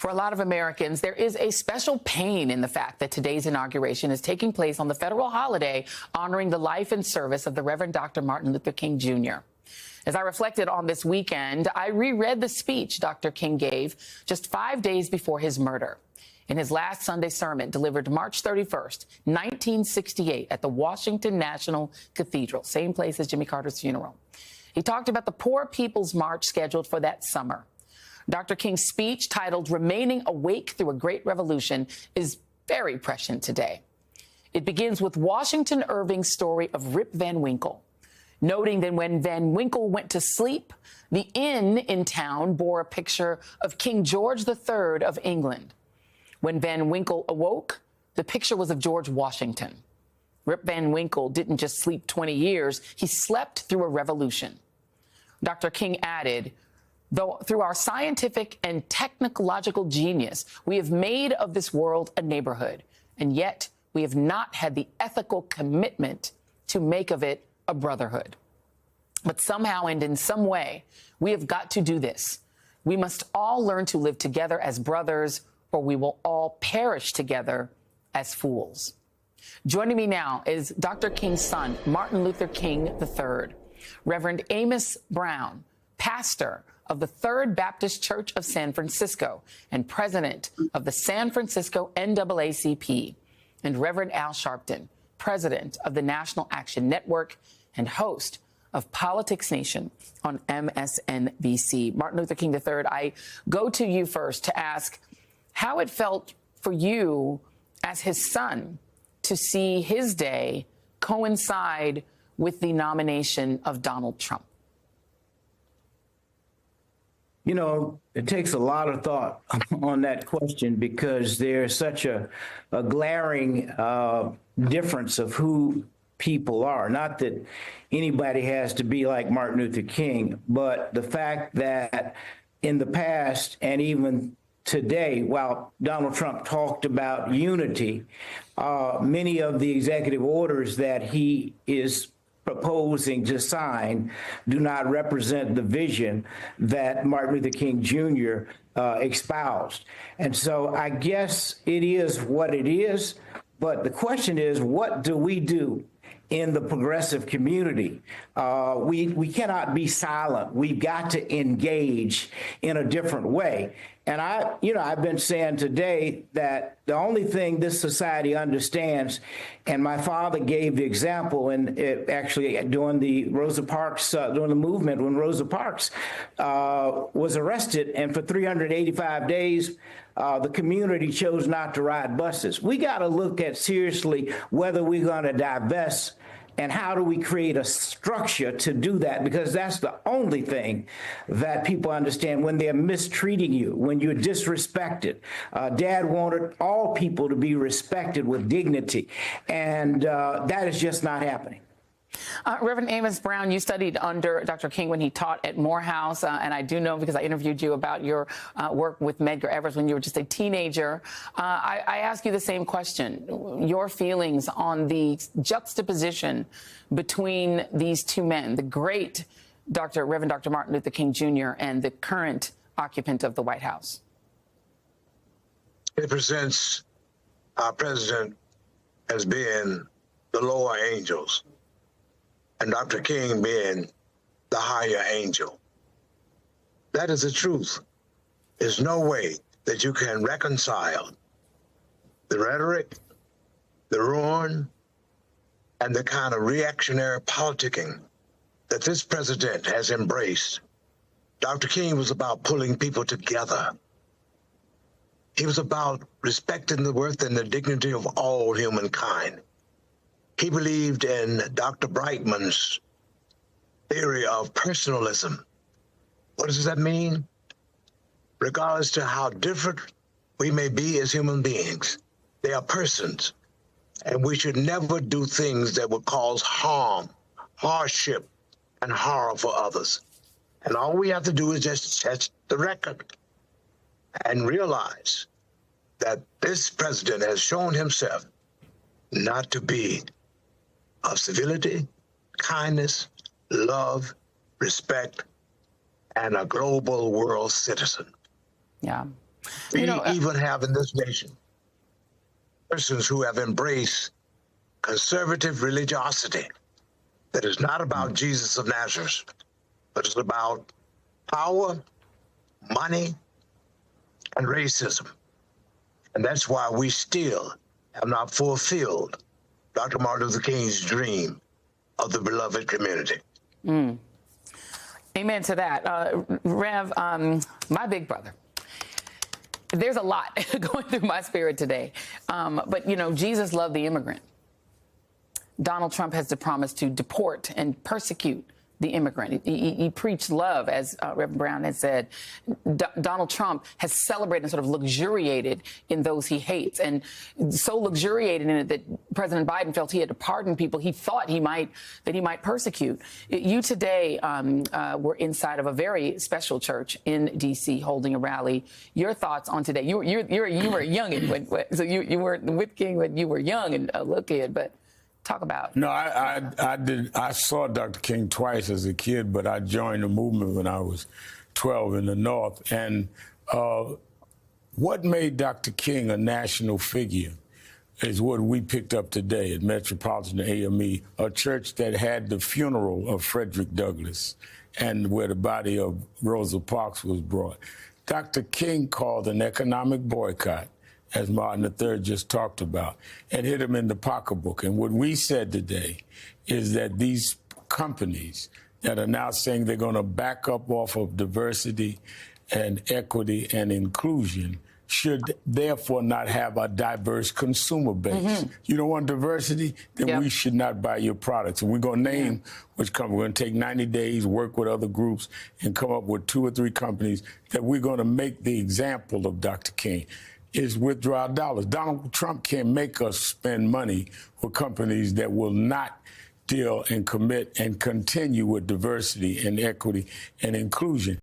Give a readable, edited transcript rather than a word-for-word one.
For a lot of Americans, there is a special pain in the fact that today's inauguration is taking place on the federal holiday honoring the life and service of the Reverend Dr. Martin Luther King Jr. As I reflected on this weekend, I reread the speech Dr. King gave just 5 days before his murder. In his last Sunday sermon delivered March 31st, 1968 at the Washington National Cathedral, same place as Jimmy Carter's funeral. He talked about the Poor People's March scheduled for that summer. Dr. King's speech, titled Remaining Awake Through a Great Revolution, is very prescient today. It begins with Washington Irving's story of Rip Van Winkle, noting that when Van Winkle went to sleep, the inn in town bore a picture of King George III of England. When Van Winkle awoke, the picture was of George Washington. Rip Van Winkle didn't just sleep 20 years, he slept through a revolution. Dr. King added, though through our scientific and technological genius, we have made of this world a neighborhood, and yet we have not had the ethical commitment to make of it a brotherhood. But somehow and in some way, we have got to do this. We must all learn to live together as brothers, or we will all perish together as fools. Joining me now is Dr. King's son, Martin Luther King III, Reverend Amos Brown, pastor of the Third Baptist Church of San Francisco and president of the San Francisco NAACP, and Reverend Al Sharpton, president of the National Action Network and host of Politics Nation on MSNBC. Martin Luther King III, I go to you first to ask how it felt for you as his son to see his day coincide with the nomination of Donald Trump. You know, it takes a lot of thought on that question because there's such a glaring difference of who people are. Not that anybody has to be like Martin Luther King, but the fact that in the past and even today, while Donald Trump talked about unity, many of the executive orders that he is proposing to sign do not represent the vision that Martin Luther King Jr. Espoused. And so I guess it is what it is. But the question is, what do we do in the progressive community? We cannot be silent. We've got to engage in a different way. And I've been saying today that the only thing this society understands, and my father gave the example, and actually during the Rosa Parks, during the movement when Rosa Parks was arrested, and for 385 days, the community chose not to ride buses. We got to look at seriously whether we're going to divest and how do we create a structure to do that? Because that's the only thing that people understand when they're mistreating you, when you're disrespected. Dad wanted all people to be respected with dignity, and that is just not happening. Reverend Amos Brown, you studied under Dr. King when he taught at Morehouse, and I do know because I interviewed you about your work with Medgar Evers when you were just a teenager. I ask you the same question, your feelings on the juxtaposition between these two men, the great Reverend Dr. Martin Luther King Jr. and the current occupant of the White House. It presents our president as being the lower angels, and Dr. King being the higher angel. That is the truth. There's no way that you can reconcile the rhetoric, the ruin, and the kind of reactionary politicking that this president has embraced. Dr. King was about pulling people together. He was about respecting the worth and the dignity of all humankind. He believed in Dr. Brightman's theory of personalism. What does that mean? Regardless to how different we may be as human beings, they are persons, and we should never do things that would cause harm, hardship, and horror for others. And all we have to do is just check the record and realize that this president has shown himself not to be of civility, kindness, love, respect, and a global world citizen. Yeah. We even have in this nation persons who have embraced conservative religiosity that is not about Jesus of Nazareth, but it's about power, money, and racism. And that's why we still have not fulfilled Dr. Martin Luther King's dream of the beloved community. Amen to that. Rev, my big brother, there's a lot going through my spirit today. But, you know, Jesus loved the immigrant. Donald Trump has the promise to deport and persecute the immigrant. He preached love, as Reverend Brown had said. Donald Trump has celebrated and sort of luxuriated in those he hates, and so luxuriated in it that President Biden felt he had to pardon people he thought he might persecute. You today were inside of a very special church in D.C. holding a rally. Your thoughts on today? You were a youngin', so you weren't with King when you were young and a little kid, but. Talk about. No, I saw Dr. King twice as a kid, but I joined the movement when I was 12 in the North. And what made Dr. King a national figure is what we picked up today at Metropolitan AME, a church that had the funeral of Frederick Douglass and where the body of Rosa Parks was brought. Dr. King called an economic boycott, as Martin III just talked about, and hit him in the pocketbook. And what we said today is that these companies that are now saying they're going to back up off of diversity and equity and inclusion should therefore not have a diverse consumer base. You don't want diversity? Then we should not buy your products. And we're going to name which company. We're going to take 90 days, work with other groups, and come up with 2 or 3 companies that we're going to make the example of Dr. King. Is withdraw dollars. Donald Trump can't make us spend money with companies that will not deal and commit and continue with diversity and equity and inclusion.